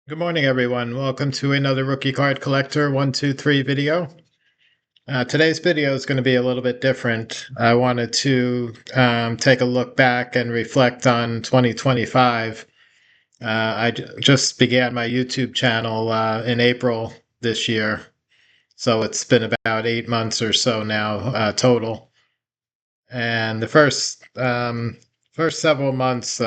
Good morning, everyone. Welcome to another Rookie Card Collector 123 video. Today's video is going to be a little bit different. I wanted to take a look back and reflect on 2025. Just began my YouTube channel in April this year, so it's been about 8 months or so now total. And the first several months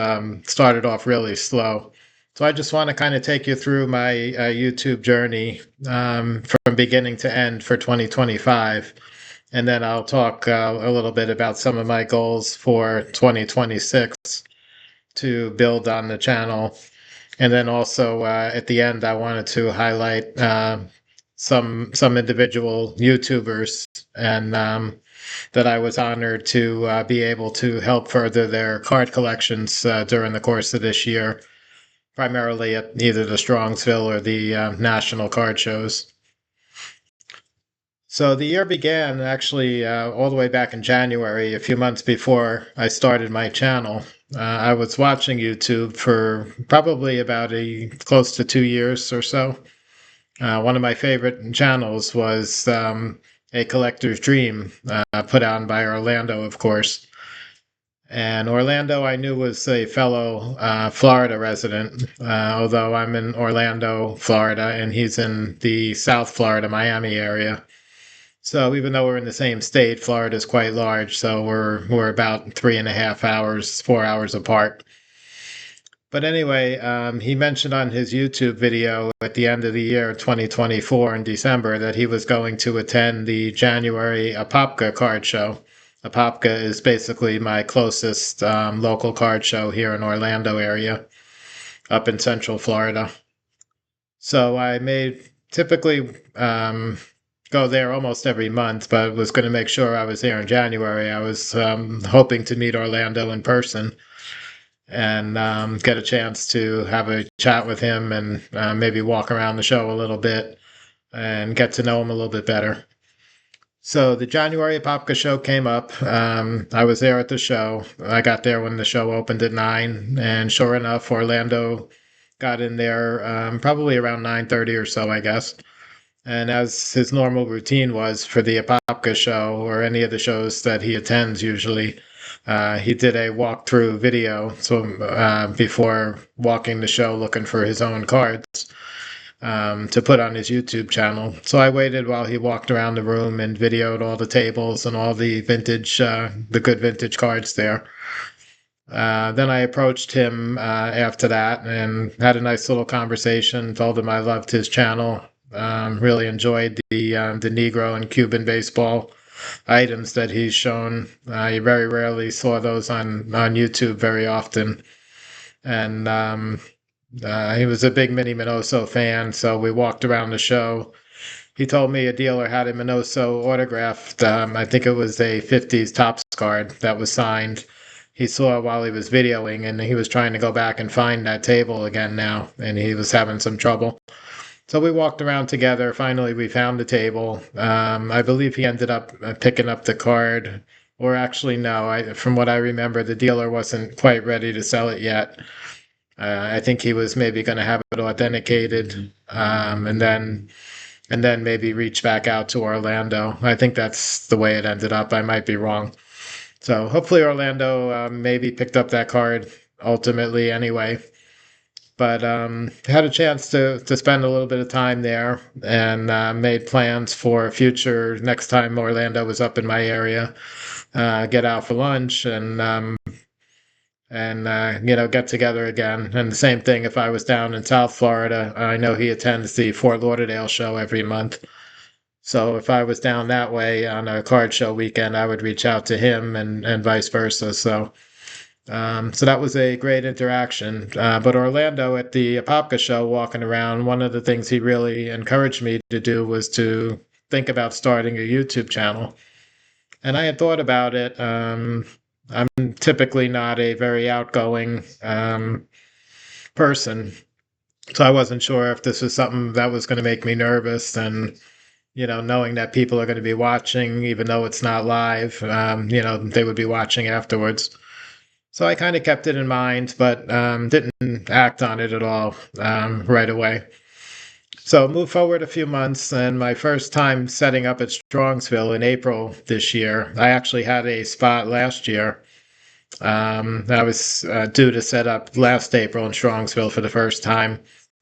started off really slow. So I just want to kind of take you through my YouTube journey from beginning to end for 2025. And then I'll talk a little bit about some of my goals for 2026 to build on the channel. And then also at the end, I wanted to highlight some individual YouTubers and that I was honored to be able to help further their card collections during the course of this year, primarily at either the Strongsville or the national card shows. So the year began actually all the way back in January, a few months before I started my channel. I was watching YouTube for probably about close to 2 years or so. One of my favorite channels was A Collector's Dream, put on by Orlando, of course. And Orlando, I knew, was a fellow Florida resident, although I'm in Orlando, Florida, and he's in the South Florida, Miami area. So even though we're in the same state, Florida is quite large, so we're about 3.5 hours, 4 hours apart. But anyway, he mentioned on his YouTube video at the end of the year 2024 in December that he was going to attend the January Apopka card show. Apopka is basically my closest local card show here in Orlando area, up in Central Florida. So I typically go there almost every month, but was going to make sure I was there in January. I was hoping to meet Orlando in person and get a chance to have a chat with him and maybe walk around the show a little bit and get to know him a little bit better. So the January Apopka show came up. I was there at the show. I got there when the show opened at 9, and sure enough, Orlando got in there probably around 9:30 or so, I guess. And as his normal routine was for the Apopka show or any of the shows that he attends usually, he did a walkthrough video before walking the show looking for his own cards to put on his YouTube channel. So I waited while he walked around the room and videoed all the tables and all the the good vintage cards there. Then I approached him after that and had a nice little conversation, told him I loved his channel, really enjoyed the Negro and Cuban baseball items that he's shown. You very rarely saw those on YouTube very often. And he was a big Minnie Minoso fan, so we walked around the show. He told me a dealer had a Minoso autographed. I think it was a 50s Topps card that was signed. He saw while he was videoing, and he was trying to go back and find that table again now, and he was having some trouble. So we walked around together. Finally, we found the table. I believe he ended up picking up the card, or actually, no. From what I remember, the dealer wasn't quite ready to sell it yet. I think he was maybe going to have it authenticated, and then maybe reach back out to Orlando. I think that's the way it ended up. I might be wrong. So hopefully Orlando maybe picked up that card ultimately anyway. But had a chance to spend a little bit of time there and made plans for future next time Orlando was up in my area, get out for lunch and get together again. And the same thing if I was down in South Florida. I know he attends the Fort Lauderdale show every month. So if I was down that way on a card show weekend, I would reach out to him and vice versa. So that was a great interaction. But Orlando at the Apopka show, walking around, one of the things he really encouraged me to do was to think about starting a YouTube channel. And I had thought about it. I'm typically not a very outgoing person, so I wasn't sure if this was something that was going to make me nervous. And knowing that people are going to be watching, even though it's not live, they would be watching afterwards. So I kind of kept it in mind, but didn't act on it at all right away. So move forward a few months, and my first time setting up at Strongsville in April this year. I actually had a spot last year. I was due to set up last April in Strongsville for the first time.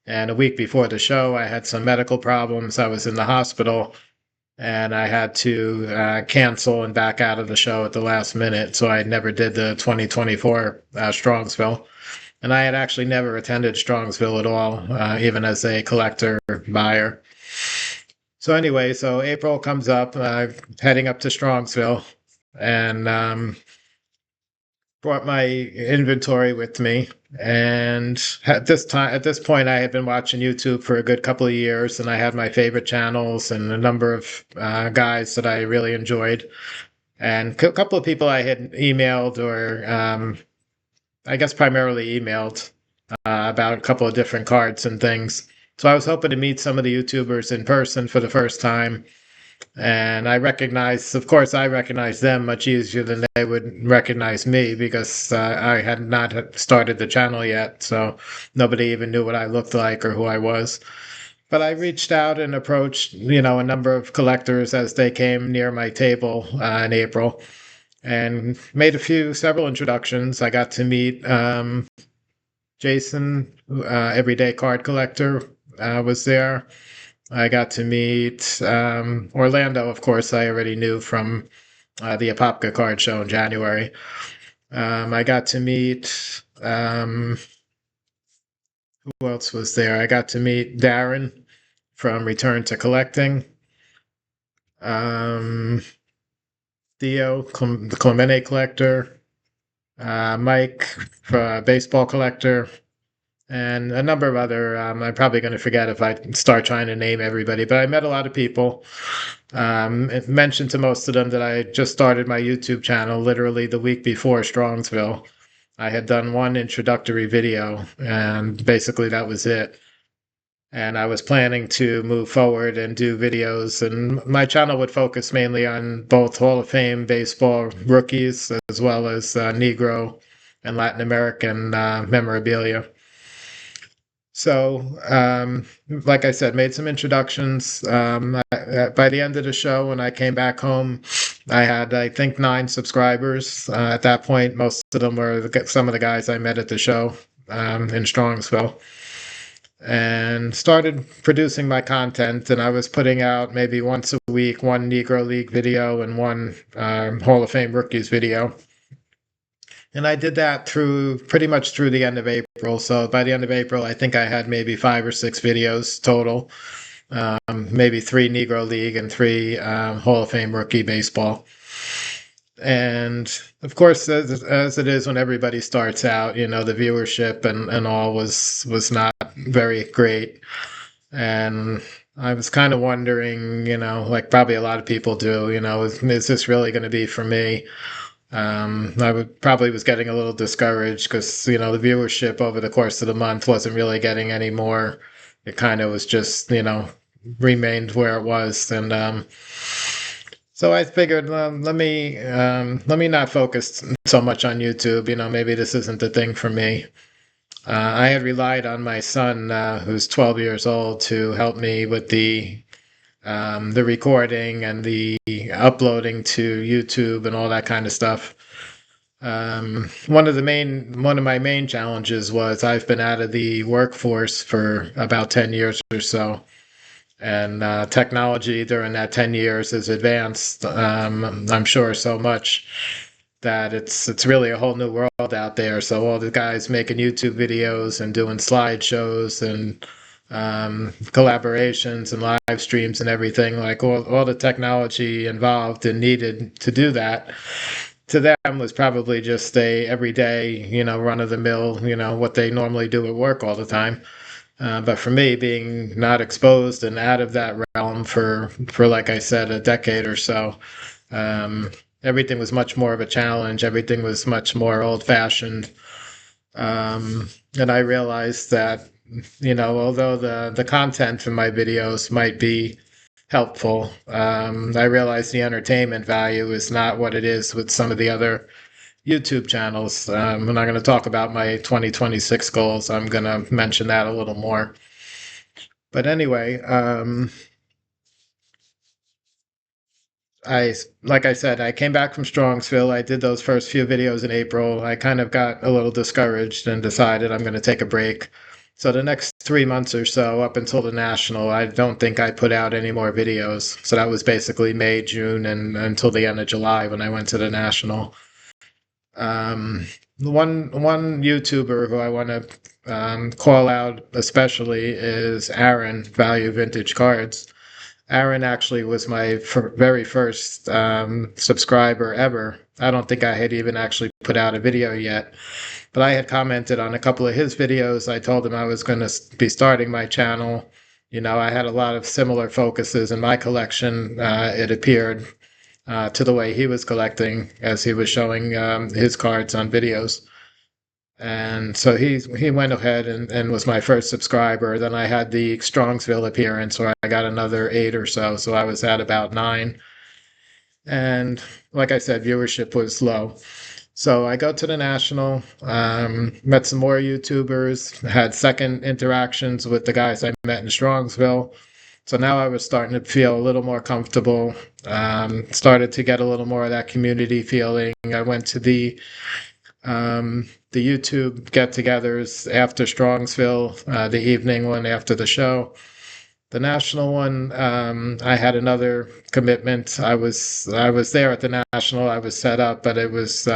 And a week before the show, I had some medical problems. I was in the hospital and I had to cancel and back out of the show at the last minute. So I never did the 2024 Strongsville. And I had actually never attended Strongsville at all, even as a collector buyer. So anyway, so April comes up, heading up to Strongsville, and brought my inventory with me. And at this point, I had been watching YouTube for a good couple of years, and I had my favorite channels and a number of guys that I really enjoyed. And a couple of people I had emailed, or I guess primarily emailed, about a couple of different cards and things. So I was hoping to meet some of the YouTubers in person for the first time. And of course, I recognized them much easier than they would recognize me because I had not started the channel yet. So nobody even knew what I looked like or who I was. But I reached out and approached, a number of collectors as they came near my table in April, and made several introductions. I got to meet Jason, everyday card collector, was there. I got to meet Orlando, of course, I already knew from the Apopka card show in January. I got to meet, who else was there? I got to meet Darren from Return to Collecting. Theo, the Clemente collector. Mike, baseball collector. And a number of other, I'm probably going to forget if I start trying to name everybody, but I met a lot of people. Mentioned to most of them that I just started my YouTube channel literally the week before Strongsville. I had done one introductory video, and basically that was it. And I was planning to move forward and do videos, and my channel would focus mainly on both Hall of Fame baseball rookies as well as Negro and Latin American memorabilia. So, like I said, made some introductions. By the end of the show, when I came back home, I had, I think, 9 subscribers. At that point, most of them were some of the guys I met at the show in Strongsville. And started producing my content, and I was putting out maybe once a week, one Negro League video and one Hall of Fame rookies video. And I did that pretty much through the end of April. So by the end of April, I think I had maybe 5 or 6 videos total, maybe 3 Negro League and 3 Hall of Fame rookie baseball. And of course, as it is when everybody starts out, the viewership and all was not very great. And I was kind of wondering, like probably a lot of people do, is this really going to be for me? I probably was getting a little discouraged because, the viewership over the course of the month wasn't really getting any more. It kind of was just, remained where it was. And so I figured, let me not focus so much on YouTube. Maybe this isn't the thing for me. I had relied on my son, who's 12 years old, to help me with the recording and the uploading to YouTube and all that kind of stuff. One of my main challenges was I've been out of the workforce for about 10 years or so, and technology during that 10 years has advanced, I'm sure, so much that it's really a whole new world out there. So all the guys making YouTube videos and doing slideshows and collaborations and live streams and everything, like all the technology involved and needed to do that, to them was probably just a everyday, run of the mill, what they normally do at work all the time. But for me, being not exposed and out of that realm for like I said, a decade or so, everything was much more of a challenge. Everything was much more old-fashioned. And I realized that, although the content in my videos might be helpful, I realized the entertainment value is not what it is with some of the other YouTube channels. I'm not going to talk about my 2026 goals. I'm going to mention that a little more. But anyway, like I said, I came back from Strongsville. I did those first few videos in April. I kind of got a little discouraged and decided I'm going to take a break. So the next 3 months or so, up until the national, I don't think I put out any more videos. So that was basically May, June, and until the end of July when I went to the national. One YouTuber who I want to call out especially is Aaron, Value Vintage Cards. Aaron actually was my very first subscriber ever. I don't think I had even actually put out a video yet, but I had commented on a couple of his videos. I told him I was going to be starting my channel. You know, I had a lot of similar focuses in my collection, it appeared, to the way he was collecting as he was showing his cards on videos. And so he went ahead and was my first subscriber. Then I had the Strongsville appearance where I got another 8 or so. So I was at about 9. And like I said, viewership was low. So I go to the national, met some more YouTubers, had second interactions with the guys I met in Strongsville. So now I was starting to feel a little more comfortable, started to get a little more of that community feeling. I went to the YouTube get-togethers after Strongsville, the evening one after the show. The national one, I had another commitment. I was there at the national. I was set up, but it was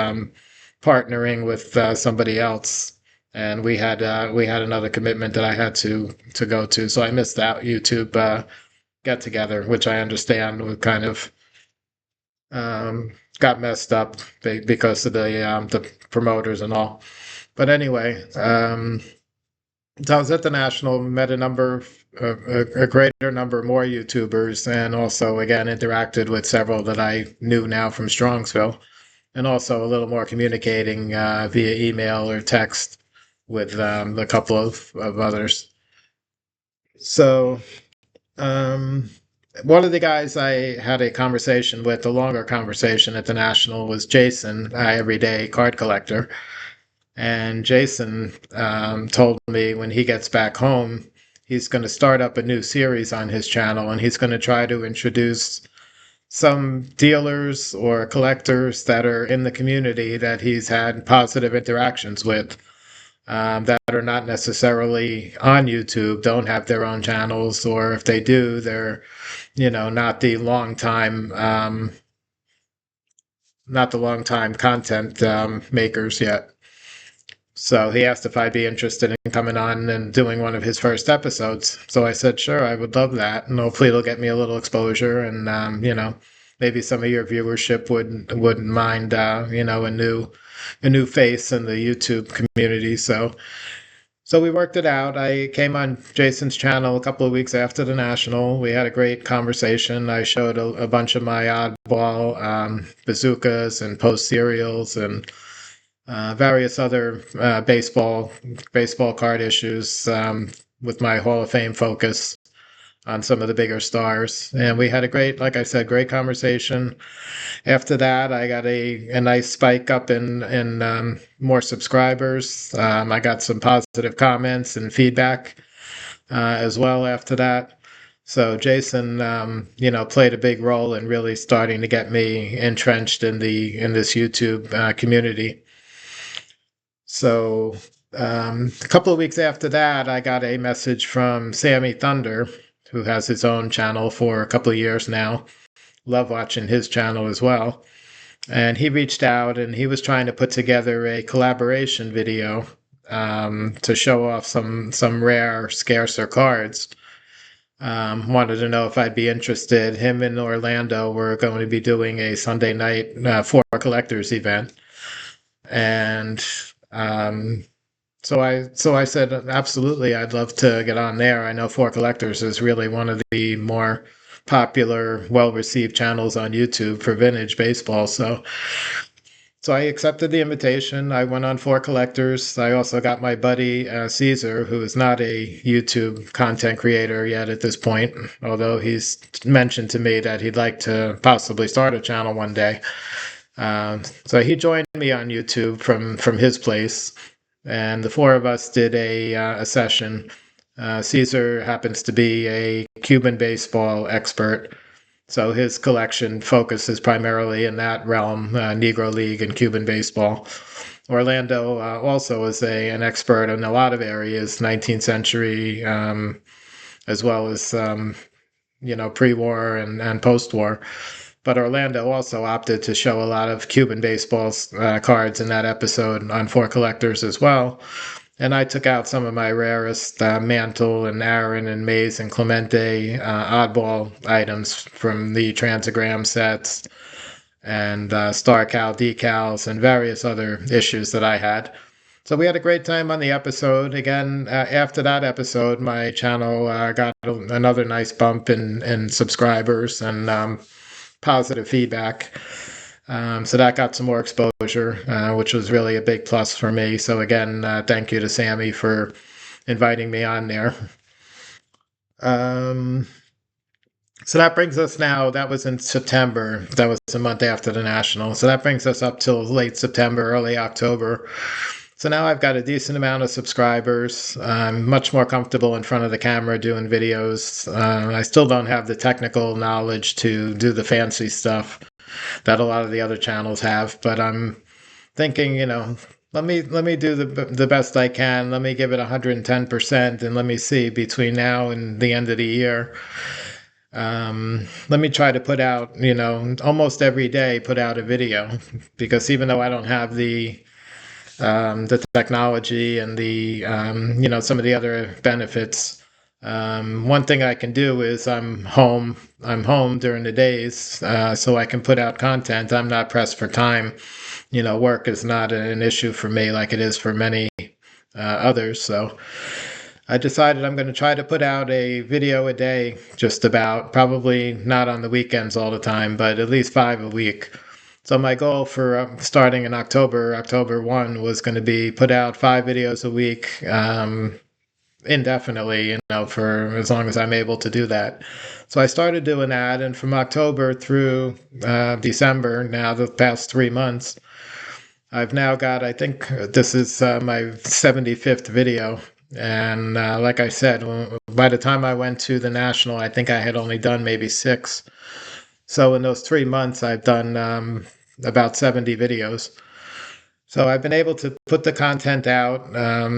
partnering with somebody else, and we had another commitment that I had to go to. So I missed that YouTube get together, which I understand was kind of got messed up because of the promoters and all. But anyway, so I was at the national, met a greater number more YouTubers, and also again interacted with several that I knew now from Strongsville, and also a little more communicating via email or text with a couple of others. So um, one of the guys I had a conversation with, a longer conversation at the national, was Jason, everyday card collector. And Jason told me when he gets back home, he's going to start up a new series on his channel, and he's going to try to introduce some dealers or collectors that are in the community that he's had positive interactions with, that are not necessarily on YouTube, don't have their own channels, or if they do, they're, not the long time, content makers yet. So he asked if I'd be interested in coming on and doing one of his first episodes. So I said, sure, I would love that, and hopefully it'll get me a little exposure, and maybe some of your viewership wouldn't mind, a new face in the YouTube community. So we worked it out. I came on Jason's channel a couple of weeks after the national. We had a great conversation. I showed a bunch of my oddball bazookas and post serials and various other baseball card issues, with my Hall of Fame focus on some of the bigger stars. And we had a great, like I said, great conversation. After that, I got a nice spike up in more subscribers. I got some positive comments and feedback as well after that. So Jason, played a big role in really starting to get me entrenched in this YouTube community. So a couple of weeks after that, I got a message from Sammy Thunder, who has his own channel for a couple of years now. Love watching his channel as well. And he reached out and he was trying to put together a collaboration video to show off some rare, scarcer cards. Wanted to know if I'd be interested. Him and Orlando were going to be doing a Sunday night for collectors event. And so I said, absolutely, I'd love to get on there. I know For Collectors is really one of the more popular, well-received channels on YouTube for vintage baseball. So I accepted the invitation. I went on For Collectors. I also got my buddy Caesar, who is not a YouTube content creator yet at this point, although he's mentioned to me that he'd like to possibly start a channel one day. So he joined me on YouTube from his place, and the four of us did a session. Caesar happens to be a Cuban baseball expert, so his collection focuses primarily in that realm, Negro League and Cuban baseball. Orlando also is an expert in a lot of areas, 19th century, as well as pre-war and post-war. But Orlando also opted to show a lot of Cuban baseball cards in that episode on For Collectors as well. And I took out some of my rarest Mantle and Aaron and Mays and Clemente oddball items from the Transagram sets and Star Cal decals and various other issues that I had. So we had a great time on the episode. Again, after that episode, my channel got another nice bump in subscribers and positive feedback. So that got some more exposure, which was really a big plus for me. So again, thank you to Sammy for inviting me on there. So that brings us now, that was in September. That was a month after the National. So that brings us up till late September, early October. So now I've got a decent amount of subscribers. I'm much more comfortable in front of the camera doing videos. I still don't have the technical knowledge to do the fancy stuff that a lot of the other channels have, but I'm thinking, let me do the best I can. Let me give it 110%, and let me see between now and the end of the year. Let me try to put out, almost every day, put out a video, because even though I don't have the technology and the some of the other benefits. One thing I can do is I'm home during the days, so I can put out content. I'm not pressed for time. Work is not an issue for me like it is for many others. So I decided I'm going to try to put out a video a day, just about, probably not on the weekends all the time, but at least 5 a week. So my goal for starting in October 1, was going to be put out 5 videos a week indefinitely, for as long as I'm able to do that. So I started doing that, and from October through December, now the past 3 months, I've now got, I think this is my 75th video. And like I said, by the time I went to the National, I think I had only done maybe 6. So in those 3 months, I've done about 70 videos. So I've been able to put the content out.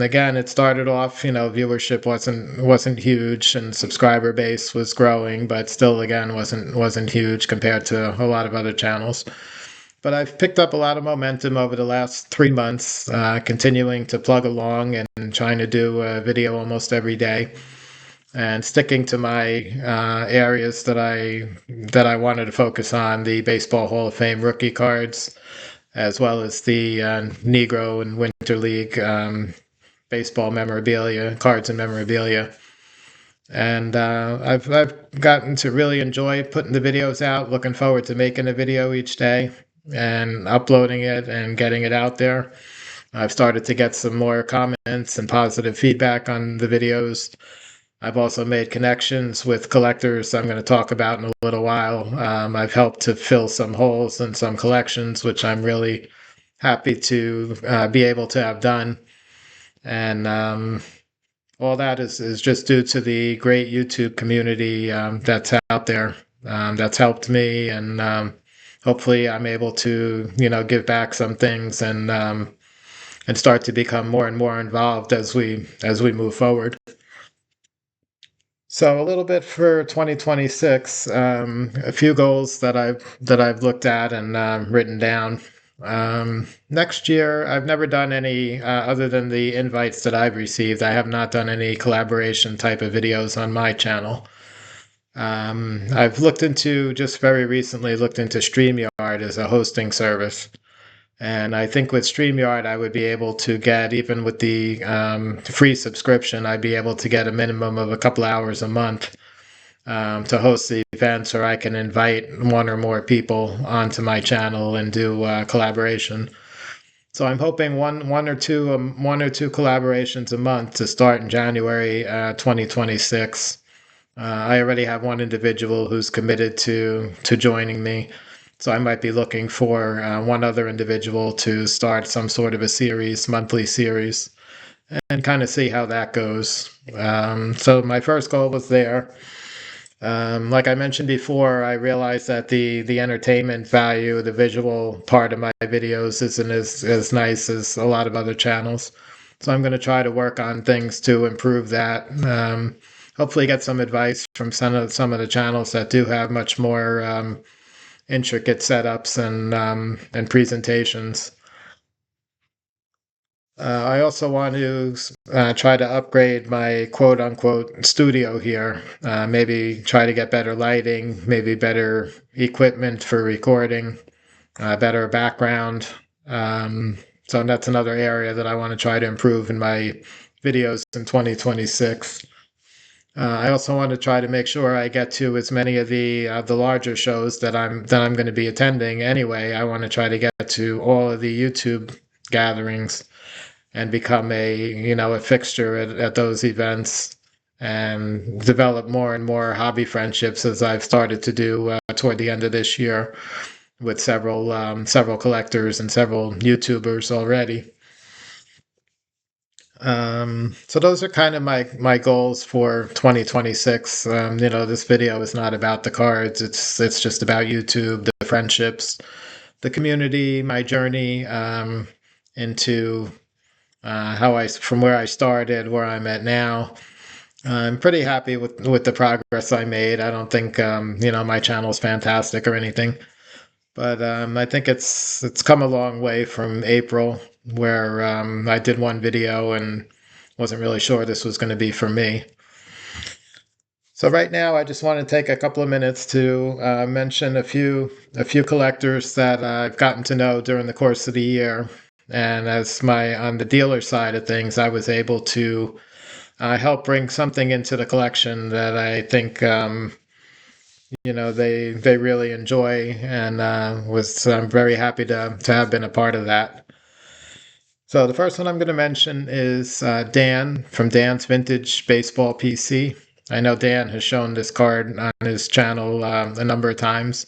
Again, it started off, viewership wasn't huge, and subscriber base was growing, but still, again, wasn't huge compared to a lot of other channels. But I've picked up a lot of momentum over the last 3 months, continuing to plug along and trying to do a video almost every day, and sticking to my areas that I wanted to focus on: the Baseball Hall of Fame rookie cards, as well as the Negro and Winter League baseball memorabilia, cards and memorabilia. And I've gotten to really enjoy putting the videos out. Looking forward to making a video each day and uploading it and getting it out there. I've started to get some more comments and positive feedback on the videos. I've also made connections with collectors I'm going to talk about in a little while. I've helped to fill some holes in some collections, which I'm really happy to be able to have done. And all that is just due to the great YouTube community that's out there, that's helped me, and hopefully I'm able to, give back some things and start to become more and more involved as we move forward. So a little bit for 2026, a few goals that I've looked at and written down. Next year, I've never done any other than the invites that I've received. I have not done any collaboration type of videos on my channel. I've just very recently looked into StreamYard as a hosting service. And I think with StreamYard, I would be able to get, even with the free subscription, I'd be able to get a minimum of a couple hours a month to host the events, or I can invite one or more people onto my channel and do collaboration. So I'm hoping one or two collaborations a month to start in January 2026. I already have one individual who's committed to joining me. So I might be looking for one other individual to start some sort of a series, monthly series, and kind of see how that goes. So my first goal was there. Like I mentioned before, I realized that the entertainment value, the visual part of my videos isn't as nice as a lot of other channels. So I'm going to try to work on things to improve that. Hopefully get some advice from some of the channels that do have much more intricate setups and presentations. I also want to try to upgrade my quote unquote studio here. Maybe try to get better lighting, maybe better equipment for recording, better background. Um, so that's another area that I want to try to improve in my videos in 2026. I also want to try to make sure I get to as many of the larger shows that I'm going to be attending anyway. I want to try to get to all of the YouTube gatherings and become a fixture at those events and develop more and more hobby friendships as I've started to do toward the end of this year with several collectors and several YouTubers already. So those are kind of my goals for 2026. This video is not about the cards. It's just about YouTube, the friendships, the community, my journey into from where I started, where I'm at now. I'm pretty happy with the progress I made. I don't think my channel's fantastic or anything, but I think it's come a long way from April, where I did one video and wasn't really sure this was going to be for me. So right now, I just want to take a couple of minutes to mention a few collectors that I've gotten to know during the course of the year. And on the dealer side of things, I was able to help bring something into the collection that I think they really enjoy, and I'm very happy to have been a part of that. So the first one I'm going to mention is Dan from Dan's Vintage Baseball PC. I know Dan has shown this card on his channel a number of times,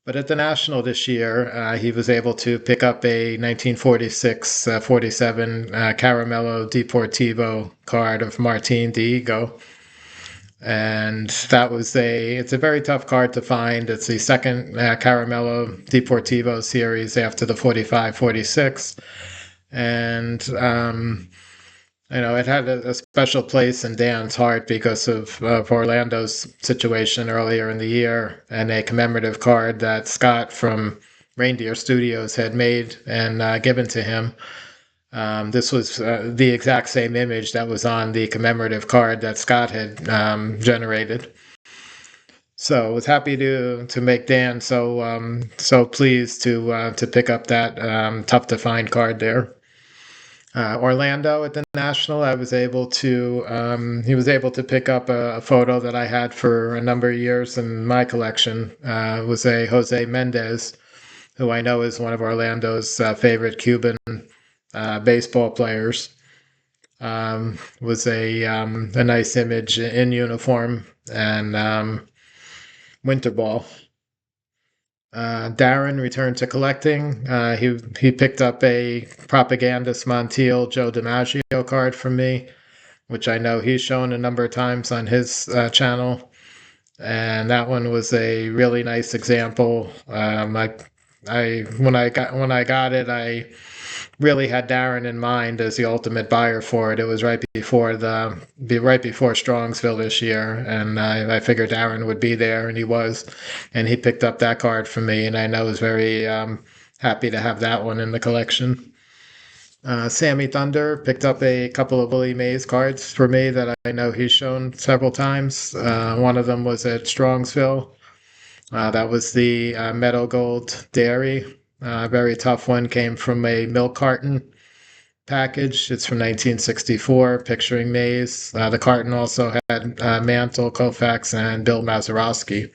but at the National this year, he was able to pick up a 1946-47 Caramello Deportivo card of Martin Diego. And it's a very tough card to find. It's the second Caramello Deportivo series after the 45-46. And it had a special place in Dan's heart because of Orlando's situation earlier in the year, and a commemorative card that Scott from Reindeer Studios had made and given to him. This was the exact same image that was on the commemorative card that Scott had generated. So I was happy to make Dan so pleased to pick up that tough to find card there. Orlando at the National, he was able to pick up a photo that I had for a number of years in my collection. It was a Jose Mendez, who I know is one of Orlando's favorite Cuban baseball players. Was a nice image in uniform and winter ball. Darren returned to collecting. He picked up a Propagandist Montiel Joe DiMaggio card from me, which I know he's shown a number of times on his channel, and that one was a really nice example. When I got it, I really had Darren in mind as the ultimate buyer for it. It was right before Strongsville this year, and I figured Darren would be there, and he was, and he picked up that card for me, and I know I was very happy to have that one in the collection. Sammy Thunder picked up a couple of Willie Mays cards for me that I know he's shown several times. One of them was at Strongsville. That was the Meadow Gold Dairy. Very tough one, came from a milk carton package. It's from 1964, picturing Mays. The carton also had Mantle, Koufax, and Bill Mazeroski.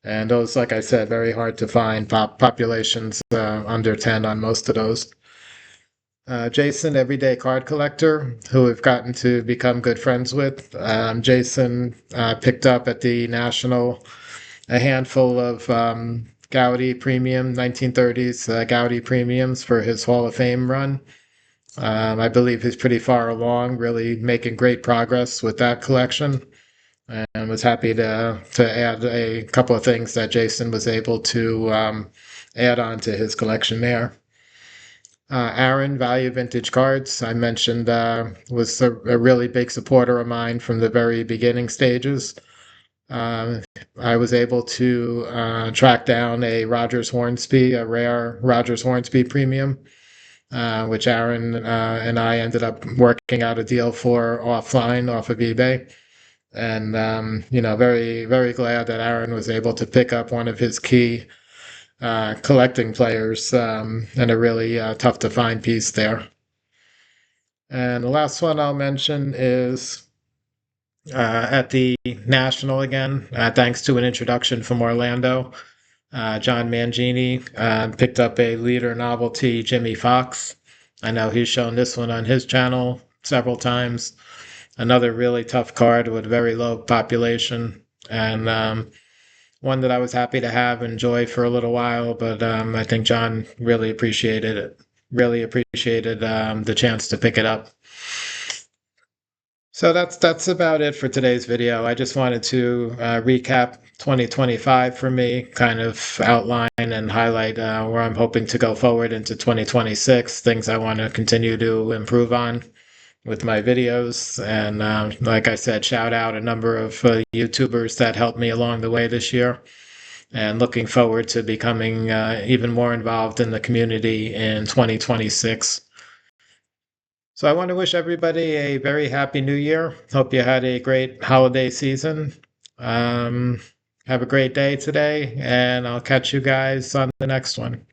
And those, like I said, very hard to find. Populations under 10 on most of those. Jason, everyday card collector, who we've gotten to become good friends with. Jason picked up at the National a handful of Gaudi premium, 1930s Gaudi premiums for his Hall of Fame run. I believe he's pretty far along, really making great progress with that collection, and was happy to add a couple of things that Jason was able to add on to his collection there. Aaron, Value Vintage Cards, I mentioned, was a really big supporter of mine from the very beginning stages. I was able to track down a Rogers Hornsby, a rare Rogers Hornsby premium, which Aaron and I ended up working out a deal for offline off of eBay. And, very, very glad that Aaron was able to pick up one of his key collecting players and a really tough to find piece there. And the last one I'll mention is at the National again, thanks to an introduction from Orlando. John Mangini picked up a leader novelty Jimmy Fox. I know he's shown this one on his channel several times. Another really tough card with very low population, and one that I was happy to have and enjoy for a little while, but I think John really appreciated it. Really appreciated the chance to pick it up. So that's about it for today's video. I just wanted to recap 2025 for me, kind of outline and highlight where I'm hoping to go forward into 2026, things I want to continue to improve on with my videos. And like I said, shout out a number of YouTubers that helped me along the way this year. And looking forward to becoming even more involved in the community in 2026. So I want to wish everybody a very happy new year. Hope you had a great holiday season. Have a great day today, and I'll catch you guys on the next one.